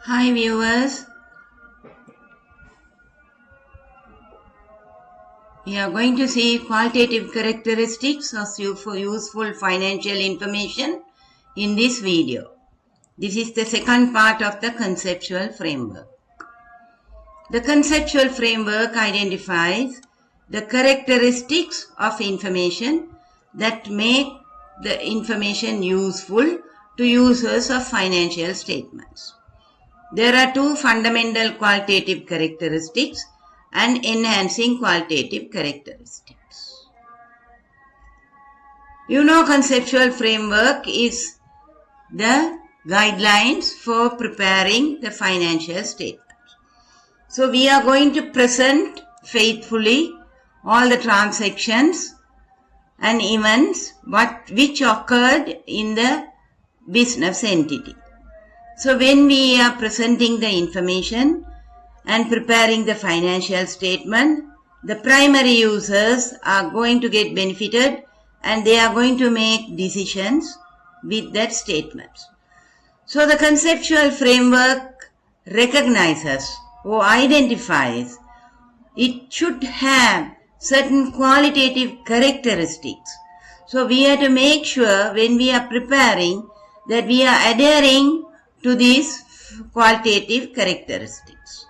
Hi viewers, we are going to see qualitative characteristics of useful financial information in this video. This is the second part of the conceptual framework. The conceptual framework identifies the characteristics of information that make the information useful to users of financial statements. There are two fundamental qualitative characteristics and enhancing qualitative characteristics. Conceptual framework is the guidelines for preparing the financial statement. So we are going to present faithfully all the transactions and events which occurred in the business entity. So when we are presenting the information and preparing the financial statement, the primary users are going to get benefited and they are going to make decisions with that statement. So the conceptual framework recognizes or identifies it should have certain qualitative characteristics. So we have to make sure when we are preparing that we are adhering to these qualitative characteristics.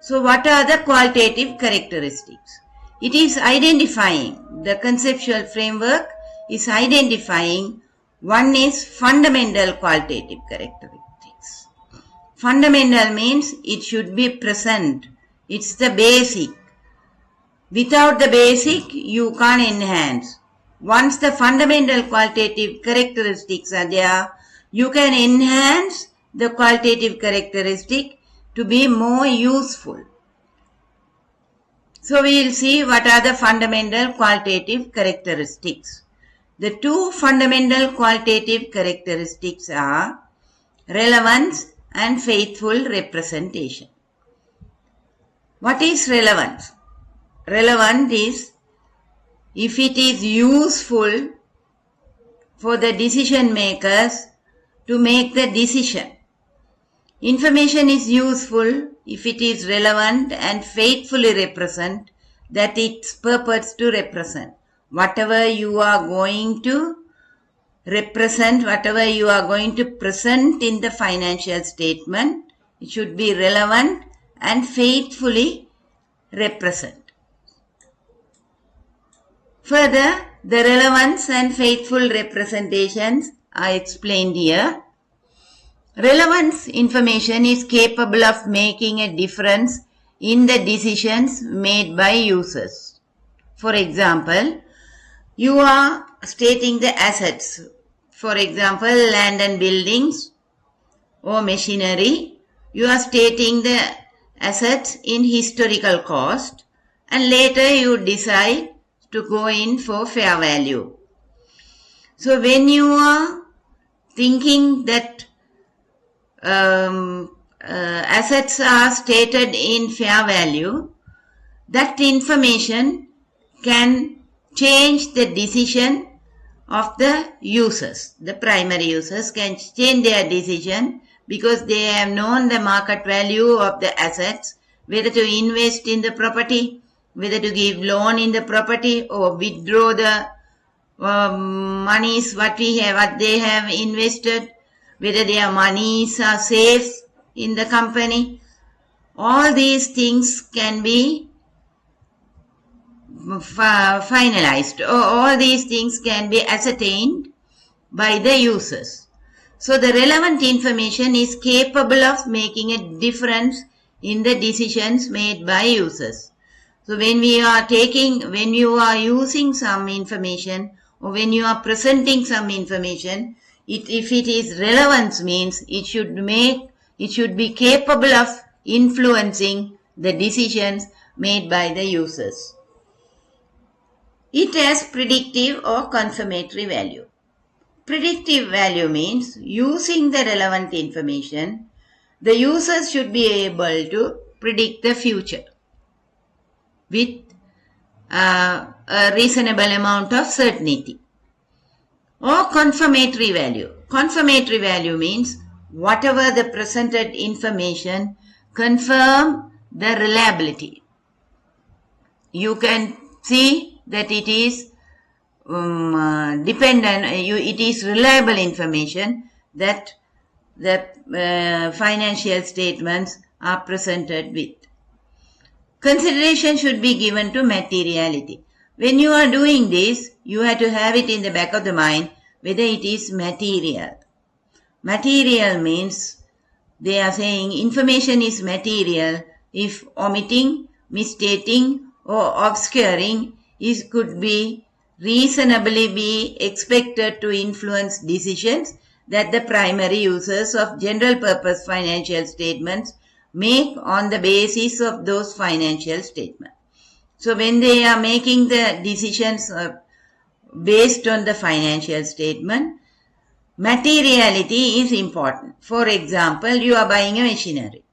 So what are the qualitative characteristics? It is identifying, the conceptual framework is identifying, one is fundamental qualitative characteristics. Fundamental means it should be present, it's the basic. Without the basic, you can't enhance. Once the fundamental qualitative characteristics are there, you can enhance the qualitative characteristic to be more useful. So we will see what are the fundamental qualitative characteristics. The two fundamental qualitative characteristics are relevance and faithful representation. What is relevance? Relevant is if it is useful for the decision makers to make the decision. Information is useful if it is relevant and faithfully represent that its purpose to represent. Whatever you are going to represent, whatever you are going to present in the financial statement, it should be relevant and faithfully represent. Further, the relevance and faithful representations are explained here. Relevance information is capable of making a difference in the decisions made by users. For example, you are stating the assets. For example, land and buildings or machinery. You are stating the assets in historical cost and later you decide to go in for fair value. So when you are thinking that assets are stated in fair value, that information can change the decision of the users. The primary users can change their decision because they have known the market value of the assets, whether to invest in the property, whether to give loan in the property or withdraw the monies what they have invested, whether their monies are safe in the company. All these things can be finalized, or all these things can be ascertained by the users. So the relevant information is capable of making a difference in the decisions made by users. So when you are using some information or when you are presenting some information, if it is relevance means it should be capable of influencing the decisions made by the users. It has predictive or confirmatory value. Predictive value means using the relevant information, the users should be able to predict the future with a reasonable amount of certainty. Or confirmatory value. Confirmatory value means whatever the presented information, confirm the reliability. You can see that it is it is reliable information that the financial statements are presented with. Consideration should be given to materiality. When you are doing this, you have to have it in the back of the mind whether it is material. Material means they are saying information is material if omitting, misstating or obscuring could be reasonably be expected to influence decisions that the primary users of general purpose financial statements make on the basis of those financial statements. So when they are making the decisions based on the financial statement, materiality is important. For example, you are buying a machinery.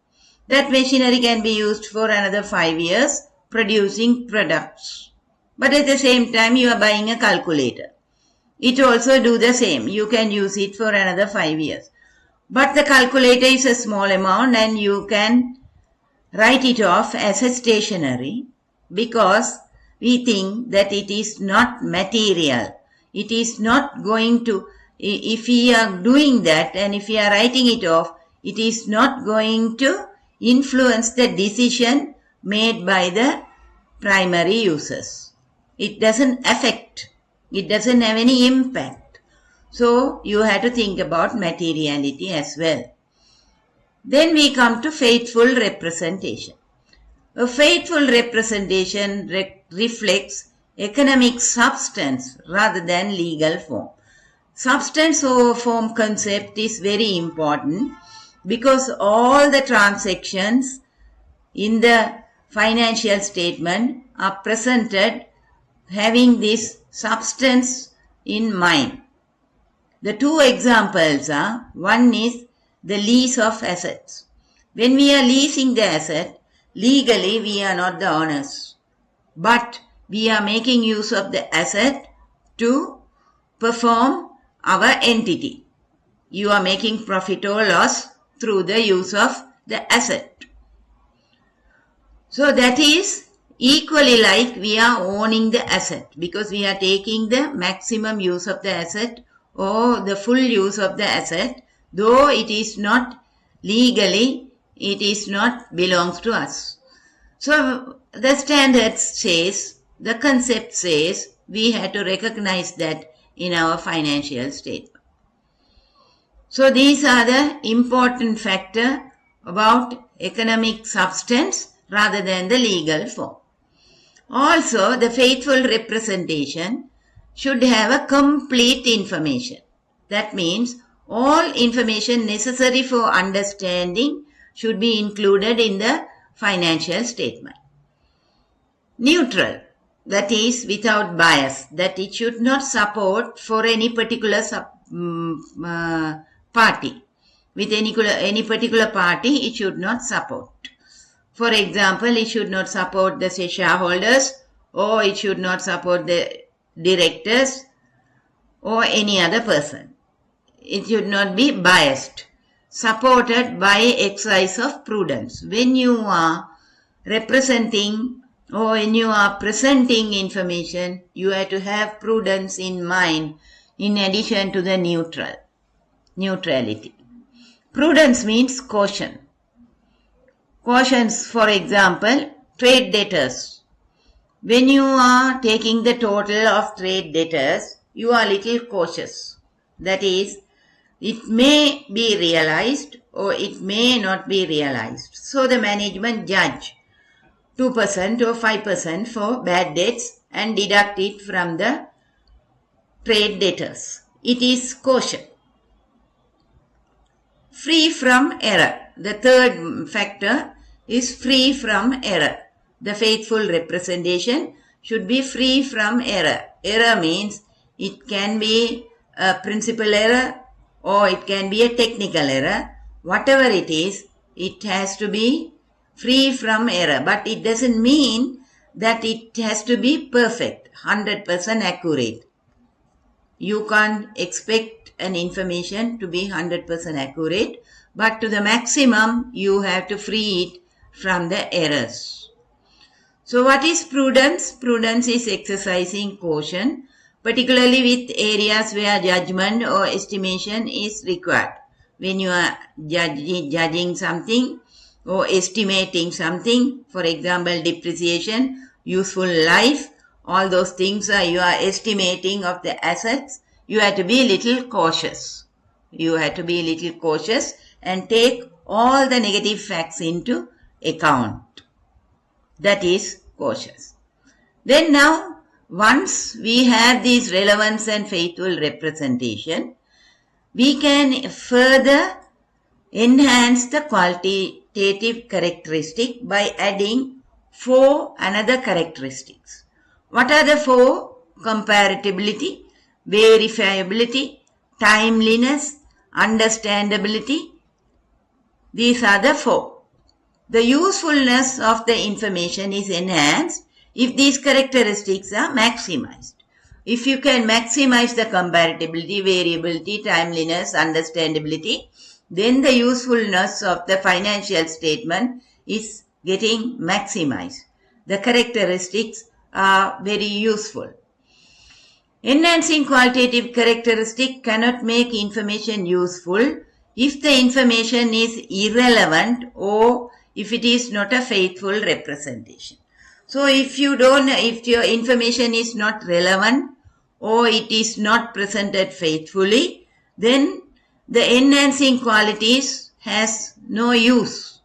That machinery can be used for another 5 years producing products. But at the same time, you are buying a calculator. It also do the same. You can use it for another 5 years. But the calculator is a small amount and you can write it off as a stationery because we think that it is not material. It is not going to, if we are doing that and if we are writing it off, it is not going to influence the decision made by the primary users. It doesn't affect, it doesn't have any impact. So you have to think about materiality as well. Then we come to faithful representation. A faithful representation reflects economic substance rather than legal form. Substance over form concept is very important because all the transactions in the financial statement are presented having this substance in mind. The two examples are, one is the lease of assets. When we are leasing the asset, legally we are not the owners, but we are making use of the asset to perform our entity. You are making profit or loss through the use of the asset. So that is equally like we are owning the asset because we are taking the maximum use of the asset or the full use of the asset, though it is not legally, it is not belongs to us. So the standard says, the concept says, we have to recognize that in our financial statement. So these are the important factors about economic substance rather than the legal form. Also, the faithful representation should have a complete information. That means all information necessary for understanding should be included in the financial statement. Neutral, that is without bias, that it should not support for any particular party. With any particular party, it should not support. For example, it should not support the shareholders or it should not support the directors or any other person. It should not be biased. Supported by exercise of prudence. When you are representing or when you are presenting information, you have to have prudence in mind in addition to the neutrality. Prudence means caution. Cautions, for example, trade debtors. When you are taking the total of trade debtors, you are a little cautious. That is, it may be realized or it may not be realized. So the management judge 2% or 5% for bad debts and deduct it from the trade debtors. It is caution. Free from error. The third factor is free from error. The faithful representation should be free from error. Error means it can be a principal error or it can be a technical error. Whatever it is, it has to be free from error. But it doesn't mean that it has to be perfect, 100% accurate. you can't expect an information to be 100% accurate, but to the maximum you have to free it from the errors. So what is prudence? Prudence is exercising caution, particularly with areas where judgment or estimation is required. When you are judging something or estimating something, for example, depreciation, useful life, all those things you are estimating of the assets, you have to be a little cautious. You have to be a little cautious and take all the negative facts into account. That is cautious. Then now, once we have this relevance and faithful representation, we can further enhance the qualitative characteristic by adding 4 another characteristics. What are the 4? Comparability, verifiability, timeliness, understandability. These are the 4. The usefulness of the information is enhanced if these characteristics are maximized. If you can maximize the comparability, variability, timeliness, understandability, then the usefulness of the financial statement is getting maximized. The characteristics are very useful. Enhancing qualitative characteristic cannot make information useful if the information is irrelevant or if it is not a faithful representation. So if your information is not relevant or it is not presented faithfully, then the enhancing qualities has no use.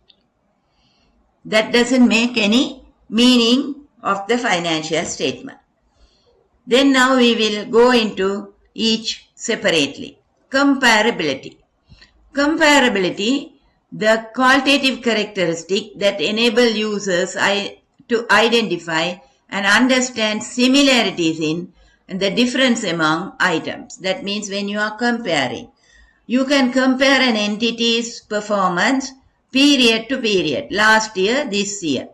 That doesn't make any meaning of the financial statement. Then now we will go into each separately. Comparability. Comparability, the qualitative characteristic that enable users to identify and understand similarities in and the difference among items. That means when you are comparing, you can compare an entity's performance period to period, last year, this year.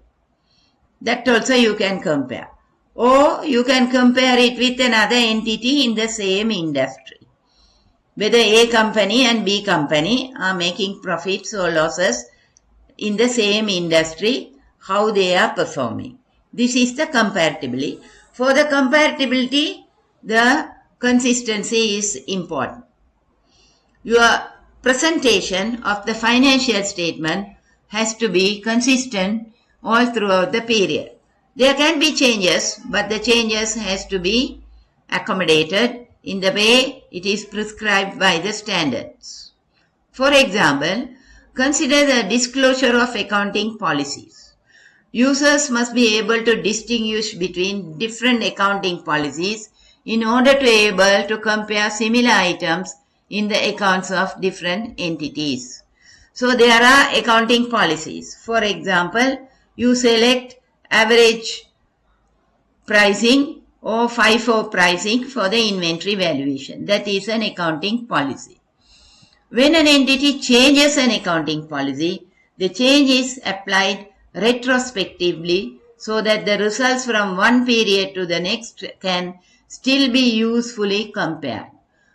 That also you can compare. Or you can compare it with another entity in the same industry. Whether A company and B company are making profits or losses in the same industry, how they are performing. This is the comparability. For the comparability, the consistency is important. Your presentation of the financial statement has to be consistent all throughout the period. There can be changes, but the changes has to be accommodated in the way it is prescribed by the standards. For example, consider the disclosure of accounting policies. Users must be able to distinguish between different accounting policies in order to be able to compare similar items in the accounts of different entities. So there are accounting policies. For example, you select average pricing or FIFO pricing for the inventory valuation. That is an accounting policy. When an entity changes an accounting policy, the change is applied retrospectively so that the results from one period to the next can still be usefully compared.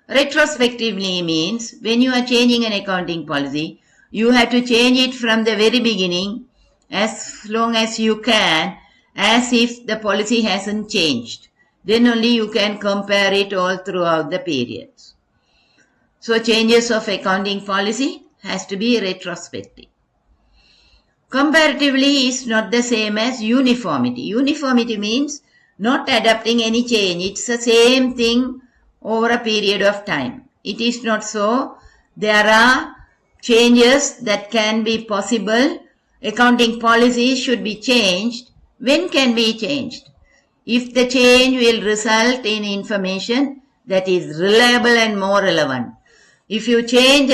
Retrospectively means when you are changing an accounting policy, you have to change it from the very beginning as long as you can, as if the policy hasn't changed. Then only you can compare it all throughout the periods. So changes of accounting policy has to be retrospective. Comparatively is not the same as uniformity. Uniformity means not adapting any change. It's the same thing over a period of time. It is not so. There are changes that can be possible. Accounting policies should be changed. When can be changed? If the change will result in information that is reliable and more relevant. If you change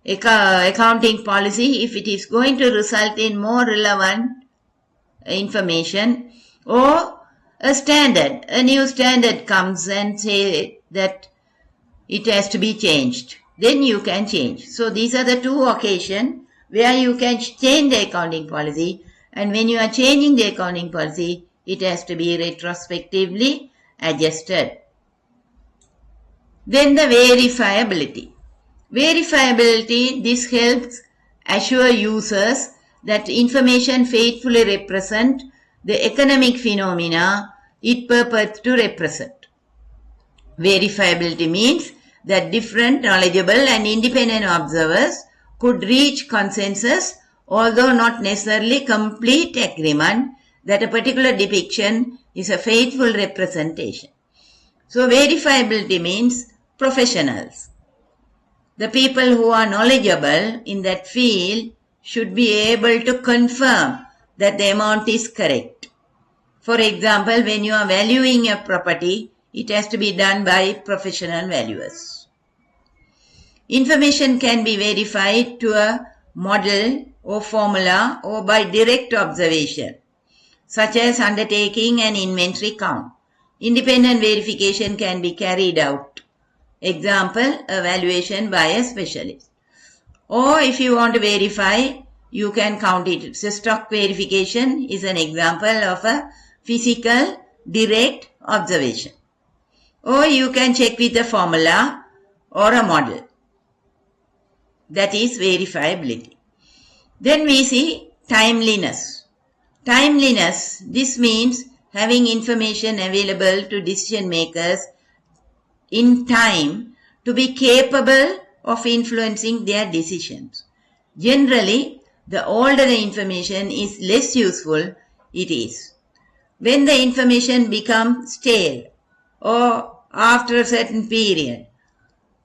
accounting policy, if it is going to result in more relevant information, or a new standard comes and say that it has to be changed, then you can change. So these are the two occasions where you can change the accounting policy, and when you are changing the accounting policy, it has to be retrospectively adjusted. Then the verifiability. Verifiability, this helps assure users that information faithfully represent the economic phenomena it purports to represent. Verifiability means that different knowledgeable and independent observers could reach consensus, although not necessarily complete agreement, that a particular depiction is a faithful representation. So verifiability means professionals. The people who are knowledgeable in that field should be able to confirm that the amount is correct. For example, when you are valuing a property, it has to be done by professional valuers. Information can be verified to a model or formula or by direct observation, such as undertaking an inventory count. Independent verification can be carried out. Example, a valuation by a specialist. Or if you want to verify, you can count it. So stock verification is an example of a physical direct observation. Or you can check with a formula or a model. That is verifiability. Then we see timeliness. Timeliness, this means having information available to decision makers in time to be capable of influencing their decisions. Generally, the older the information is, less useful it is. When the information becomes stale or after a certain period,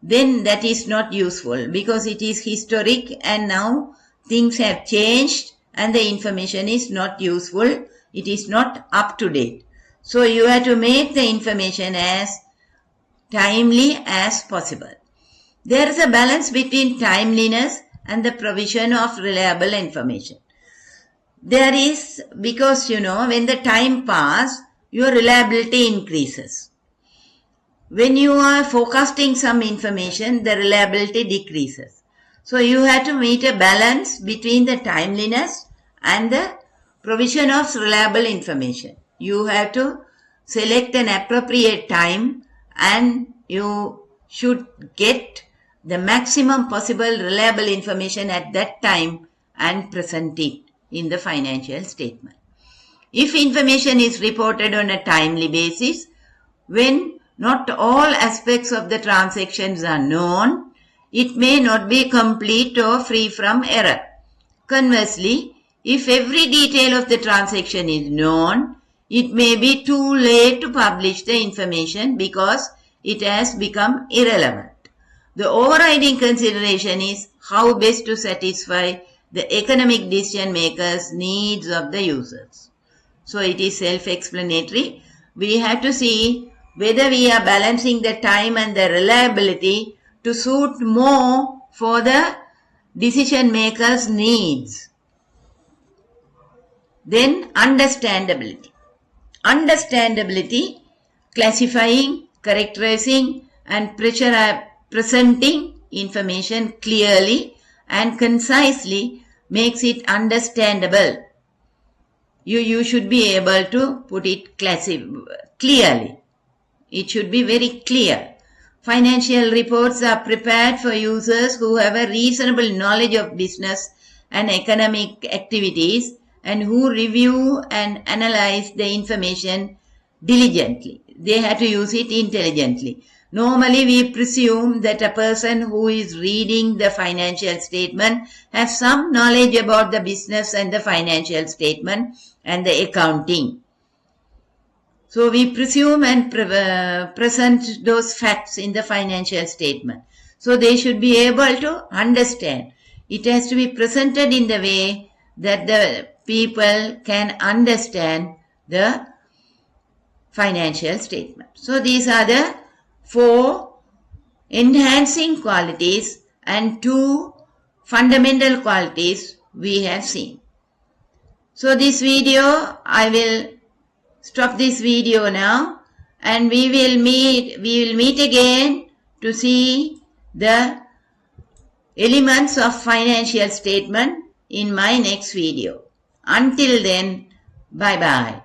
then that is not useful because it is historic and now things have changed and the information is not useful. It is not up to date. So you have to make the information as timely as possible. There is a balance between timeliness and the provision of reliable information. There is, because when the time passes, your reliability increases. When you are forecasting some information, the reliability decreases. So you have to meet a balance between the timeliness and the provision of reliable information. You have to select an appropriate time and you should get the maximum possible reliable information at that time and present it in the financial statement. If information is reported on a timely basis, when not all aspects of the transactions are known, it may not be complete or free from error. Conversely, if every detail of the transaction is known, it may be too late to publish the information because it has become irrelevant. The overriding consideration is how best to satisfy the economic decision makers' needs of the users. So it is self-explanatory. We have to see whether we are balancing the time and the reliability to suit more for the decision makers' needs. Then understandability. Understandability, classifying, characterizing and presenting information clearly and concisely makes it understandable. You should be able to put it clearly. It should be very clear. Financial reports are prepared for users who have a reasonable knowledge of business and economic activities and who review and analyze the information diligently. They have to use it intelligently. Normally, we presume that a person who is reading the financial statement has some knowledge about the business and the financial statement and the accounting. So we presume and present those facts in the financial statement. So they should be able to understand. It has to be presented in the way that the people can understand the financial statement. So these are the 4 enhancing qualities and 2 fundamental qualities we have seen. So this video, I will stop this video now and we will meet again to see the elements of financial statement in my next video. Until then, bye bye.